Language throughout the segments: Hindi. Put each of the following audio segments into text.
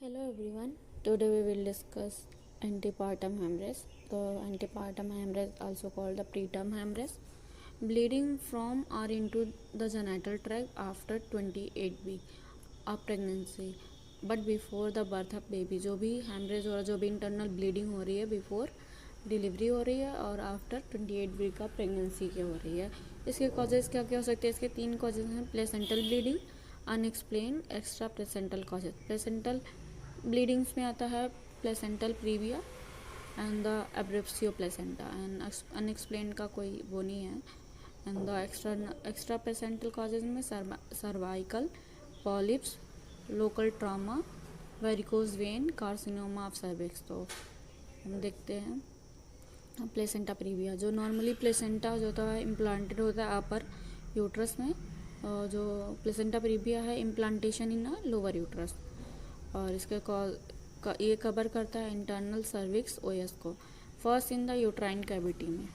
Hello everyone. Today we will discuss antepartum hemorrhage. So antepartum hemorrhage, also called the preterm hemorrhage, bleeding from or into the genital tract after 28 week of pregnancy, but before the birth of baby. जो भी hemorrhage हो रहा है, जो भी इंटरनल ब्लीडिंग हो रही है बिफोर डिलीवरी हो रही है और आफ्टर 28 वीक का प्रेगनेंसी की हो रही है। इसके कॉजेज़ क्या क्या हो सकते हैं? इसके 3 कॉजेज़ हैं: placental bleeding, unexplained, extra placental causes. Placental bleedings में आता है placental previa and the abruptio placenta, and unexplained का कोई वो नहीं है। And the extra placental causes में cervical polyps, local trauma, varicose vein, carcinoma of cervix. तो हम देखते हैं प्लेसेंटा प्रीविया। जो नॉर्मली प्लेसेंटा जो होता है इम्प्लांटेड होता है अपर यूट्रस में, जो प्लेसेंटा प्रीविया है implantation in a lower uterus, और इसके ये कवर करता है इंटरनल सर्विक्स ओएस को first in the uterine cavity में।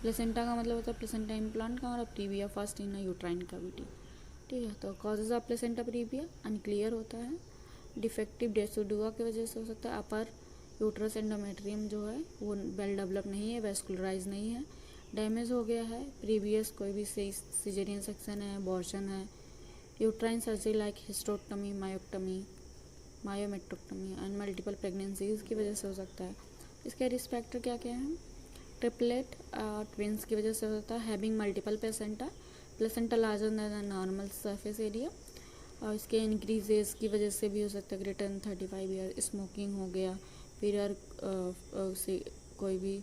प्लेसेंटा का मतलब होता है प्लेसेंटा इम्प्लांट का, और previa first in the uterine cavity. ठीक है, तो causes of placenta previa unclear होता है। डिफेक्टिव डेसिडुआ की वजह से हो सकता है। अपर यूट्रस एंडोमेट्रियम जो है वो वेल डेवलप नहीं है, वेस्कुलराइज नहीं है, डैमेज हो गया है। प्रीवियस कोई भी सिजेरियन सेक्शन है, अबॉर्शन है, uterine surgery like hysterectomy, myomectomy and multiple pregnancies की वजह से हो सकता है। इसके रिस्क फैक्टर क्या क्या हैं? ट्रिपलेट ट्विंस की वजह से हो सकता है। Having multiple placenta larger than normal surface area, और इसके इंक्रीज एज की वजह से भी हो सकता है, ग्रेटर देन 35 ईयर। स्मोकिंग हो गया, पीरियड से कोई भी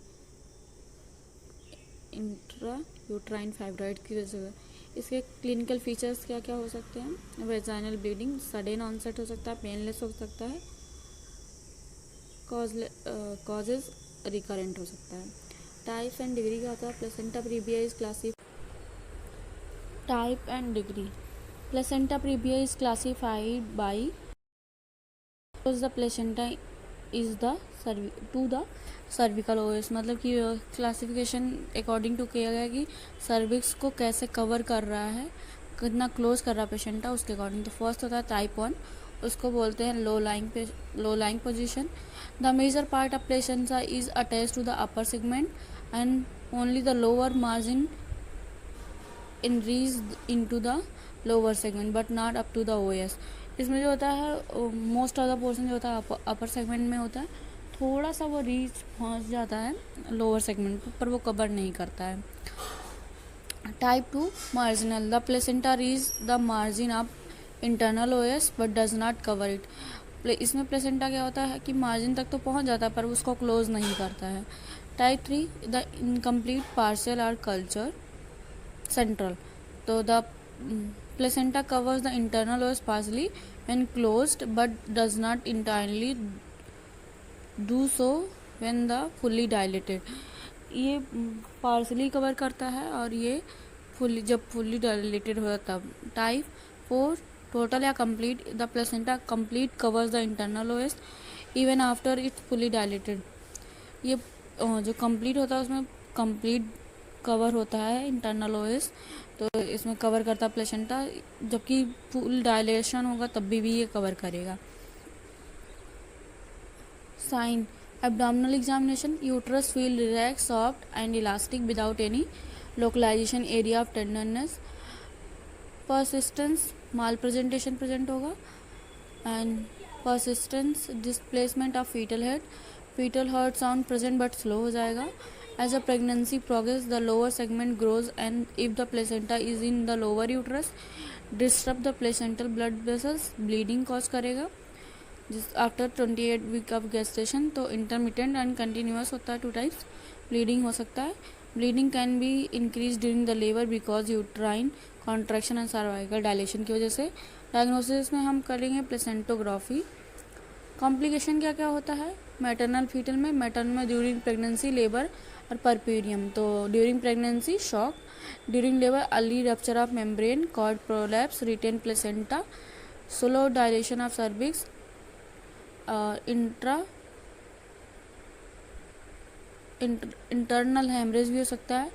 इंट्रा यूट्राइन फाइब्रॉइड की वजह से। इसके क्लिनिकल फीचर्स क्या क्या हो सकते हैं? वेजाइनल ब्लीडिंग, सडन ऑनसेट हो सकता है, पेनलेस हो सकता है, कॉजेज रिकरेंट हो सकता है। टाइप एंड डिग्री क्या होता है? Placenta previa is type and degree. Placenta previa is classified by the placenta is the two the cervical OS, मतलब कि क्लासिफिकेशन अकॉर्डिंग टू किया गया कि सर्विक्स को कैसे कवर कर रहा है, कितना क्लोज कर रहा है प्लेसेंटा, उसके अकॉर्डिंग। तो फर्स्ट होता है टाइप 1, उसको बोलते हैं low lying position. The major part of placenta is attach to the upper segment and only the lower margin reach into the lower segment but not up to the OS. इसमें जो होता है मोस्ट ऑफ द पोर्शन जो होता है अपर सेगमेंट में होता है, थोड़ा सा वो रीच पहुंच जाता है लोअर सेगमेंट पर वो कवर नहीं करता है। Type 2 marginal, the placenta reach the margin of internal OS but does not cover it. इसमें प्लेसेंटा क्या होता है कि मार्जिन तक तो पहुंच जाता है पर उसको क्लोज नहीं करता है। Type 3 the incomplete partial our culture central, तो the placenta covers the internal os partially when closed but does not entirely do so when the fully dilated। ये पार्शली कवर करता है और ये जब फुल्ली डायलेटेड होता तब। टाइप 4 टोटल या complete, the placenta complete covers the internal OS even after it's fully dilated. ये जो कंप्लीट होता है उसमें कंप्लीट कवर होता है इंटरनल ओएस, तो इसमें कवर करता है प्लेसेंटा, जबकि फुल डायलेशन होगा तब भी ये कवर करेगा। Sign abdominal examination, uterus feel relax, soft and elastic without any localisation area of tenderness. Persistence mal presentation present होगा, and persistence displacement of fetal head, fetal heart sound present but slow हो जाएगा। As a pregnancy progresses, the lower segment grows, and if the placenta is in the lower uterus, disrupt the placental blood vessels, bleeding cause करेगा। आफ्टर 28 वीक ऑफ गेस्टेशन, तो इंटरमिटेंट एंड कंटिन्यूस होता है, 2 टाइप्स ब्लीडिंग हो सकता है। Bleeding can be increase during the labour because uterine contraction and cervical dilation की वजह से। डायग्नोसिस में हम करेंगे प्लेसेंटोग्राफी। कॉम्प्लिकेशन क्या क्या होता है? मैटरनल फीटल में, मैटरनल में ड्यूरिंग प्रेगनेंसी, लेबर और परप्यूरियम। तो during pregnancy shock, during labour early rupture of membrane, cord prolapse, retained placenta, slow dilation of cervix, internal haemorrhage भी हो सकता है।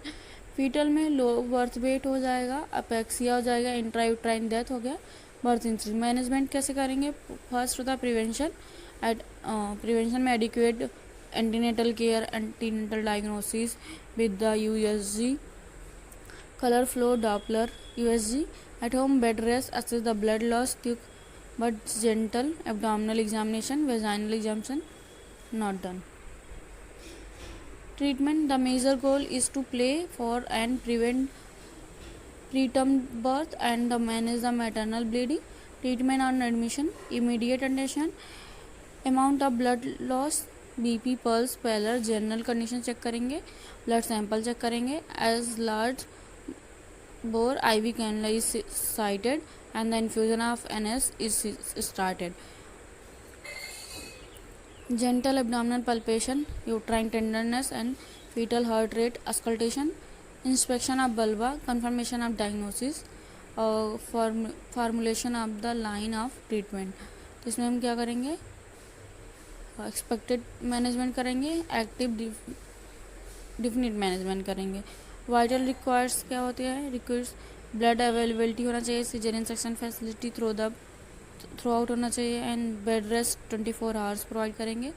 फीटल में लो बर्थ वेट हो जाएगा, अपेक्सिया हो जाएगा, इंट्रायूट्राइन डेथ हो गया, बर्थ इंजरी मैनेजमेंट कैसे करेंगे? फर्स्ट होता है प्रिवेंशन। प्रिवेंशन में adequate antenatal care, antenatal diagnosis with the USG, color flow Doppler, USG, at home bed rest, assess the blood loss, quick but gentle abdominal examination, vaginal examination not done. Treatment: the major goal is to play for and prevent preterm birth and manage the maternal bleeding. Treatment on admission: immediate attention, amount of blood loss, BP, pulse, pallor, general condition check करेंगे, ब्लड सैंपल चेक करेंगे, as large bore IV cannula is cited and the infusion of NS is started. Gentle abdominal palpation, uterine tenderness and fetal heart rate auscultation, inspection of vulva, confirmation of diagnosis, formulation of the line of treatment. तो इसमें हम क्या करेंगे? एक्सपेक्टेड मैनेजमेंट करेंगे, एक्टिव डिफिनिट मैनेजमेंट करेंगे. वाइटल रिक्वायर्स क्या होते हैं? रिक्वायर्स ब्लड अवेलेबिलिटी होना चाहिए, caesarean section facility throughout होना चाहिए and bed rest 24 hours provide करेंगे.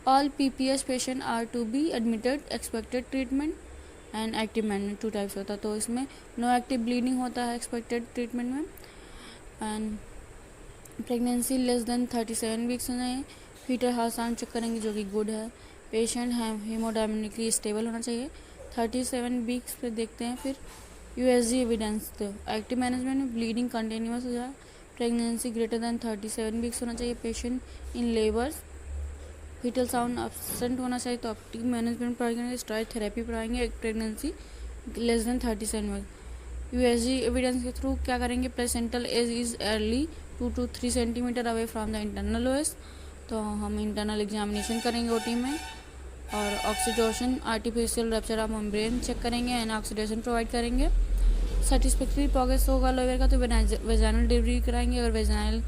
All PPH patient are to be admitted, expected treatment and active management 2 types होता है. तो इसमें नो एक्टिव ब्लीडिंग होता है एक्सपेक्टेड ट्रीटमेंट में, and pregnancy less than 37 weeks होना है. फीटल हार्ट साउंड चेक करेंगे जो कि गुड है. पेशेंट हेमोडायनामिकली स्टेबल होना चाहिए. 37 वीक्स पे देखते हैं. फिर USG एविडेंस, तो एक्टिव मैनेजमेंट में ब्लीडिंग कंटिन्यूस हो जाए, प्रेगनेंसी ग्रेटर दैन 37 वीक्स होना चाहिए, patient in labours, fetal sound absent होना चाहिए. तो एक्टिव मैनेजमेंट प्रोवाइड करेंगे, स्टेरॉइड थेरेपी प्रोवाइड करेंगे, pregnancy less than 37 weeks. USG evidence के थ्रू क्या करेंगे? Placental edge is early 2 to 3 centimetre away from the internal OS. तो हम इंटरनल एग्जामिनेशन करेंगे OT में, और ऑक्सीटोशन artificial rupture of membrane check करेंगे एंड ऑक्सीडेशन प्रोवाइड करेंगे. सेटिस्फैक्ट्री प्रोग्रेस होगा लोअर का तो वेजाइनल डिलीवरी कराएंगे. अगर वेजाइनल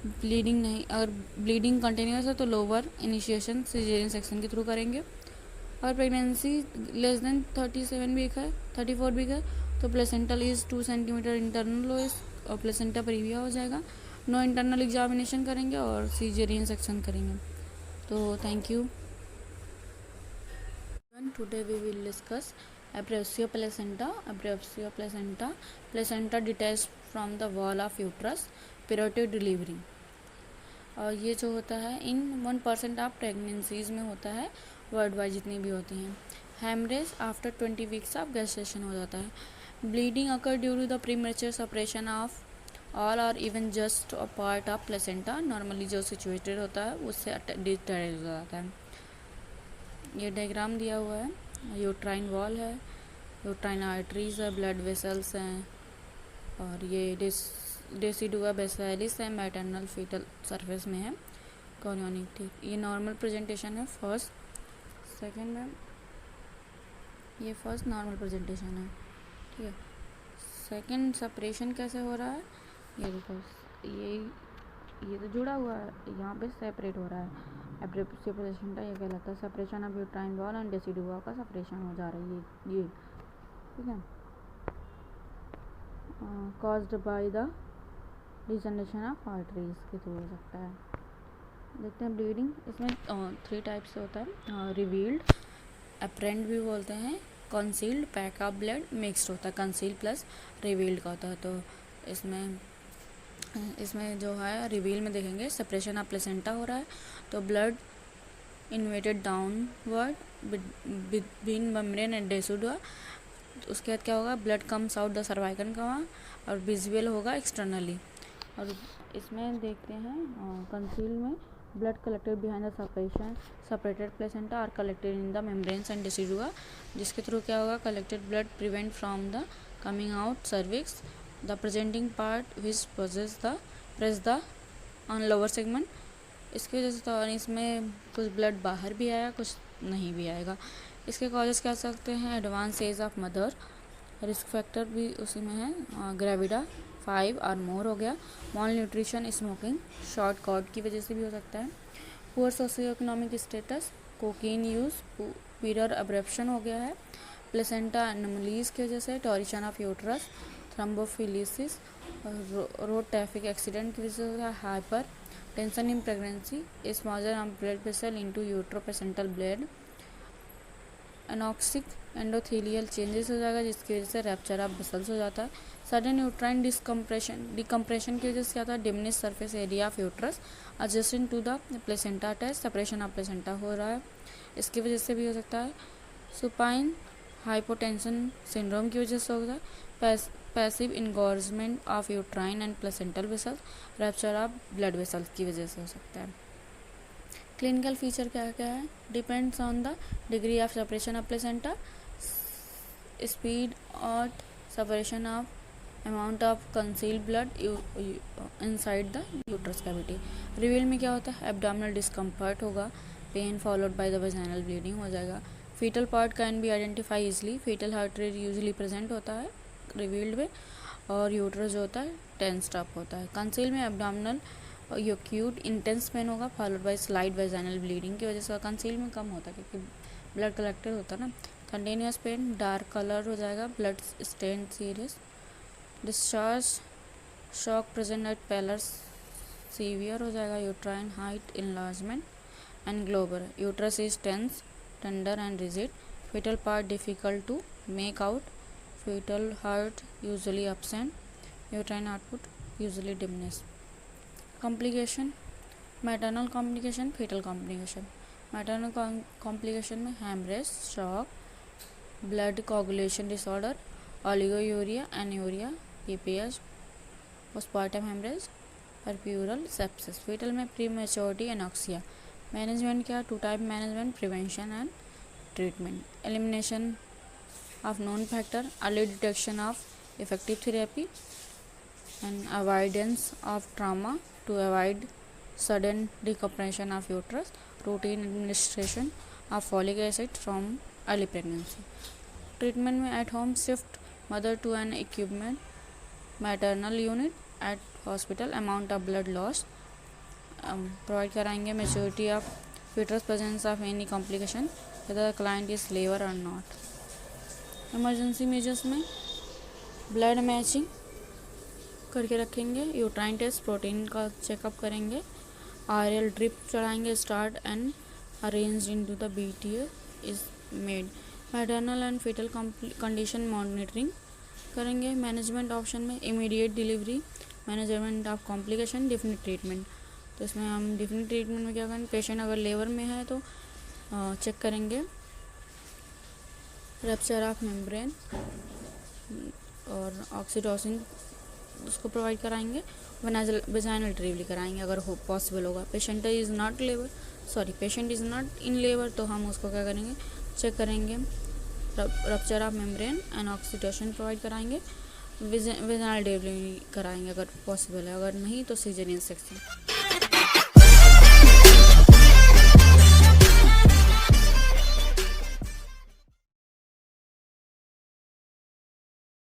ब्लीडिंग नहीं, अगर ब्लीडिंग कंटिन्यूस है तो लोअर इनिशिएशन सिजेरियन सेक्शन के थ्रू करेंगे. और प्रेगनेंसी लेस देन 37 वीक है, 34 वीक है, तो placental is 2 centimetre internal OS और प्लेसेंटा प्रीविया हो जाएगा. नो इंटरनल एग्जामिनेशन करेंगे और सिजेरियन सेक्शन करेंगे. तो thank you. Today we will discuss abruptio placenta. Abruptio placenta, placenta detached from the wall of uterus, periodic delivery. और ये जो होता है इन 1% ऑफ प्रेगनेंसीज में होता है, वर्ल्ड वाइड जितनी भी होती हैं. Haemorrhage after 20 weeks of gestation हो जाता है. Bleeding occur due to the premature separation of all और even just a part of placenta. Normally जो सिचुएटेड होता है उससे डिटैच हो जाता है. ये डायग्राम दिया हुआ है. यूट्राइन वॉल है, यूट्राइन आर्टरीज है, ब्लड वेसल्स हैं, और ये डेसिडुआ बेसालिस है, मैटरनल फीटल सरफेस में है, कॉर्नियोनिक. ठीक, ये नॉर्मल प्रेजेंटेशन है. फर्स्ट सेकेंड में ये फर्स्ट नॉर्मल प्रेजेंटेशन है. ठीक है. सेकेंड सेपरेशन कैसे हो रहा है? ये देखो, ये तो जुड़ा हुआ है, यहाँ पे सेपरेट हो रहा है. एब्रेप्सियो प्लेसेंटा ये कहलाता है. Separation of uterine wall and decidua का सेपरेशन हो जा रही है ये. ठीक है. Caused by the degeneration of arteries के थ्रू हो सकता है. देखते हैं ब्लीडिंग. इसमें 3 टाइप्स से होता है. रिवील्ड, अपरेंट भी बोलते हैं, concealed, pack of blood mixed होता है. कंसील्ड प्लस रिवील्ड का होता है. तो इसमें जो है रिवील में देखेंगे सेपरेशन ऑफ प्लेसेंटा हो रहा है, तो blood inverted downward between membrane and decidua. उसके बाद क्या होगा? Blood comes out the cervical का वहाँ, और विजुअल होगा एक्सटर्नली. और इसमें देखते हैं कंसील में blood collected behind the separated placenta are collected in the membranes and decidua, जिसके थ्रू क्या होगा? Collected blood prevent from the coming out cervix, the presenting part which press the on lower segment. इसकी वजह से तो इसमें कुछ ब्लड बाहर भी आया, कुछ नहीं भी आएगा. इसके कॉजेस क्या सकते हैं? Advance age of mother, risk factor भी उसी में है, ग्रेविडा 5 और मोर हो गया, malnutrition, smoking, short cord की वजह से भी हो सकता है, poor socio economic status, cocaine use, mirror abruption हो गया है, प्लेसेंटा एनोमलीज की वजह से, torsion of uterus, thrombophilias, road traffic accident की वजह से होता है hypertension in pregnancy, smaller of blood vessel into uteroplacental blood, anoxic endothelial changes हो जाएगा जिसकी वजह से रैप्चर ऑफ वेसल्स हो जाता है। सडन यूट्राइन डिकम्प्रेशन की वजह से क्या होता है, diminish surface area of uterus adjusting to the placenta test, separation of placenta हो रहा है, इसकी वजह से भी हो सकता है। सुपाइन हाइपोटेंशन सिंड्रोम की वजह से होता है। Passive engorgement of uterine and placental vessels, rupture of blood vessels की वजह से हो सकता है। क्लिनिकल फीचर क्या क्या है, depends on the degree of separation of placenta, speed और separation of amount of concealed blood inside the uterus cavity. Reveal में क्या होता है, एब्डोमिनल डिस्कम्फर्ट होगा, pain followed by the vaginal bleeding हो जाएगा। Fetal part can be identify easily, fetal heart rate usually present होता है रिवील्ड में, और यूट्रस जो होता है टेंस्ड अप होता है। कंसील में एब्डोमिनल एक्यूट इंटेंस पेन होगा followed by slide vaginal bleeding की वजह से। कंसील में कम होता है क्योंकि ब्लड कलेक्टेड होता है ना। कंटिन्यूस पेन, डार्क कलर हो जाएगा, blood stain serious, discharge shock present at pallor severe हो जाएगा। Uterine height enlargement and globular, uterus is tense tender and rigid, fetal part difficult to make out, fetal heart usually absent, uterine output usually diminished. Complication, maternal complication, fetal complication. Maternal complication में hemorrhage, shock, blood coagulation disorder, oligouria, anuria, PPH, postpartum hemorrhage, peripheral sepsis. Fetal में prematurity, anoxia. मैनेजमेंट क्या, two type management, prevention and treatment, elimination of known factor, early detection of effective therapy and avoidance of trauma to avoid sudden decompression of uterus, routine administration of folic acid from early pregnancy. Treatment में at home shift mother to an equipment maternal unit at hospital, amount of blood loss provide कराएंगे, maturity of fetus presence of any complication whether the client is labor or not. Emergency measures में ब्लड मैचिंग करके रखेंगे, यूट्राइन टेस्ट, प्रोटीन का चेकअप करेंगे, आरएल ड्रिप चढ़ाएंगे, start and arrange into the BTA is made. Maternal and fetal condition monitoring करेंगे। मैनेजमेंट ऑप्शन में immediate delivery, management of complication, definite treatment. तो इसमें हम डेफिनेट ट्रीटमेंट में क्या करेंगे, पेशेंट अगर लेबर में है तो चेक करेंगे रप्चर ऑफ मेम्ब्रेन और ऑक्सीटोसिन उसको प्रोवाइड कराएंगे, वेजाइनल डिलीवरी कराएंगे अगर हो पॉसिबल होगा। Patient is not in labour तो हम उसको क्या करेंगे, चेक करेंगे, rupture of membrane and oxytocin provide कराएंगे, वेजाइनल डिलीवरी कराएंगे अगर पॉसिबल है, अगर नहीं तो सीजरियन सेक्शन।